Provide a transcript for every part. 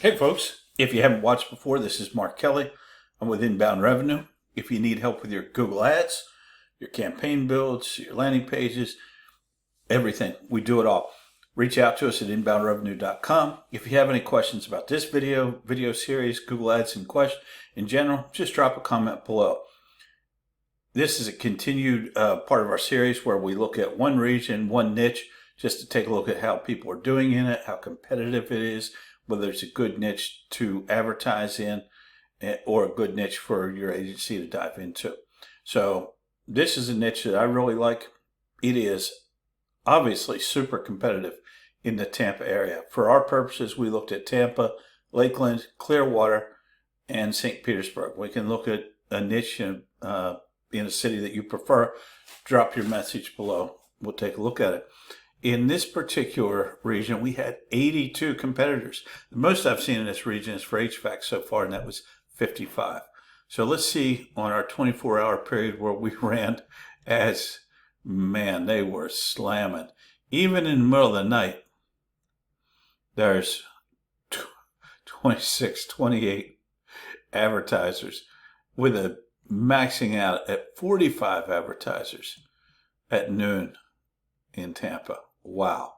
Hey folks, if you haven't watched before, this is Mark Kelly. I'm with Inbound Revenue. If you need help with your Google Ads, your campaign builds, your landing pages, everything, we do it all. Reach out to us at inboundrevenue.com. If you have any questions about this video series, Google Ads in general, just drop a comment below. This is a continued part of our series where we look at one region, one niche, just to take a look at how people are doing in it, how competitive it is, whether it's a good niche to advertise in or a good niche for your agency to dive into. So this is a niche that I really like. It is obviously super competitive in the Tampa area. For our purposes, we looked at Tampa, Lakeland, Clearwater, and St. Petersburg. We can look at a niche in a city that you prefer. Drop your message below. We'll take a look at it. In this particular region, we had 82 competitors. The most I've seen in this region is for HVAC so far, and that was 55. So let's see on our 24-hour period where we ran ads. Man, they were slamming. Even in the middle of the night, there's 26, 28 advertisers with a maxing out at 45 advertisers at noon in Tampa. Wow,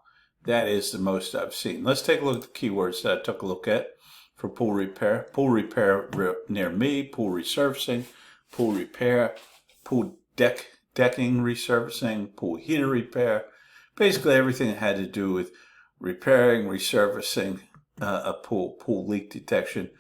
that is the most I've seen. Let's take a look at the keywords that I took a look at for pool repair. Pool repair near me, pool resurfacing, pool repair, pool decking resurfacing, pool heater repair. Basically everything that had to do with repairing, resurfacing a pool leak detection,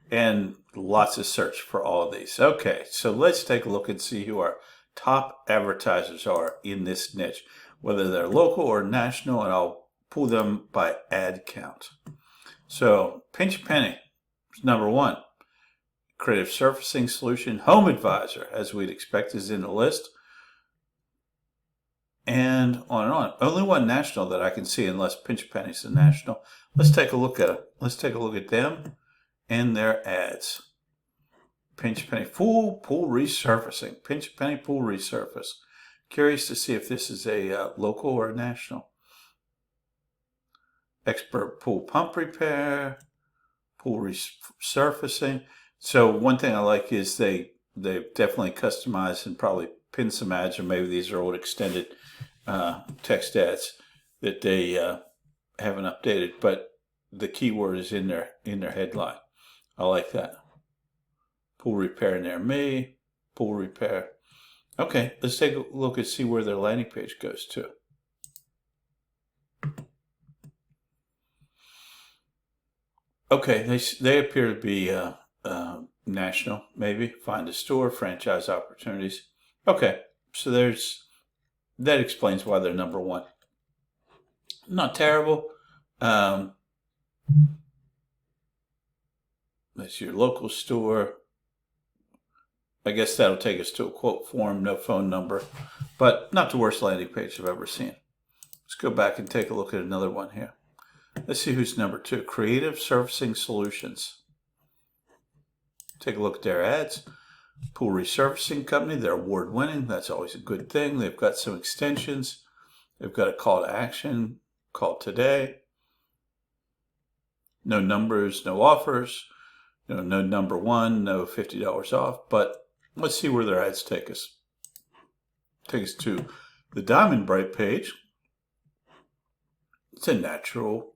and lots of search for all of these. Okay, so let's take a look and see who our top advertisers are in this niche, whether they're local or national, and I'll pull them by ad count. So Pinch Penny is number one. Creative Surfacing Solution, Home Advisor, as we'd expect, is in the list. And on and on. Only one national that I can see, unless Pinch Penny's a national. Let's take a look at them. Let's take a look at them and their ads. Pinch Penny pool resurfacing. Pinch Penny pool resurface. Curious to see if this is a local or a national. Expert pool pump repair, pool resurfacing. So one thing I like is they've definitely customized and probably pinned some ads, or maybe these are old extended text ads that they haven't updated, but the keyword is in their headline. I like that. Pool repair near me, pool repair. Okay, let's take a look and see where their landing page goes to. Okay, they appear to be national, maybe. Find a store, franchise opportunities. Okay, so that explains why they're number one. Not terrible. That's your local store. I guess that'll take us to a quote form, no phone number, but not the worst landing page I've ever seen. Let's go back and take a look at another one here. Let's see who's number two. Creative Surfacing Solutions. Take a look at their ads. Pool Resurfacing Company, they're award-winning. That's always a good thing. They've got some extensions. They've got a call to action, call today. No numbers, no offers. No number one, no $50 off, but let's see where their ads take us. Take us to the Diamond Bright page. It's a natural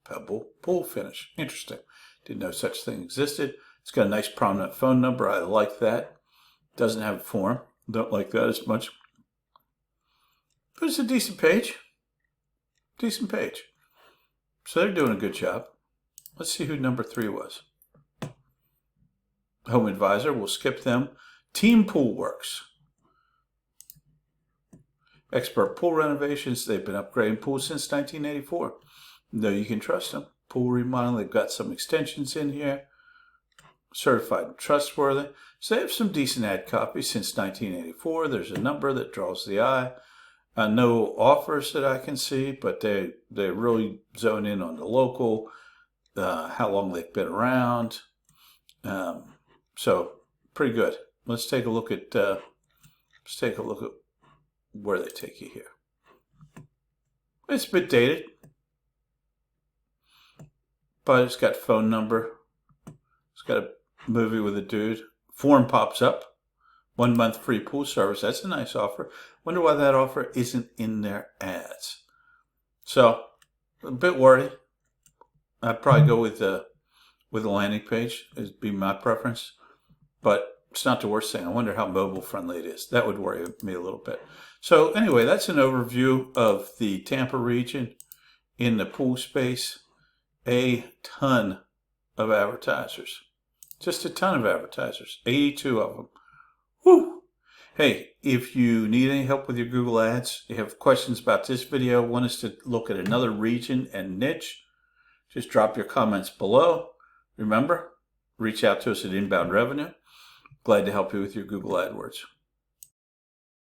pebble pool finish. Interesting. Didn't know such thing existed. It's got a nice prominent phone number. I like that. Doesn't have a form. Don't like that as much. But it's a decent page. Decent page. So they're doing a good job. Let's see who number three was. Home Advisor, we'll skip them. Team Pool Works. Expert pool renovations. They've been upgrading pools since 1984. No, you can trust them. Pool remodeling. They've got some extensions in here. Certified and trustworthy. So they have some decent ad copy since 1984. There's a number that draws the eye. No offers that I can see, but they really zone in on the local, how long they've been around. So pretty good. Let's take a look at where they take you here. It's a bit dated, but it's got phone number. It's got a movie with a dude. Form pops up. 1 month free pool service. That's a nice offer. Wonder why that offer isn't in their ads. So, a bit worried. I'd probably go with the landing page. It'd be my preference. But it's not the worst thing. I wonder how mobile friendly it is. That would worry me a little bit. So anyway, that's an overview of the Tampa region in the pool space. A ton of advertisers. Just a ton of advertisers. 82 of them. Whew. Hey, if you need any help with your Google Ads, you have questions about this video, want us to look at another region and niche, just drop your comments below. Remember, reach out to us at Inbound Revenue. Glad to help you with your Google AdWords.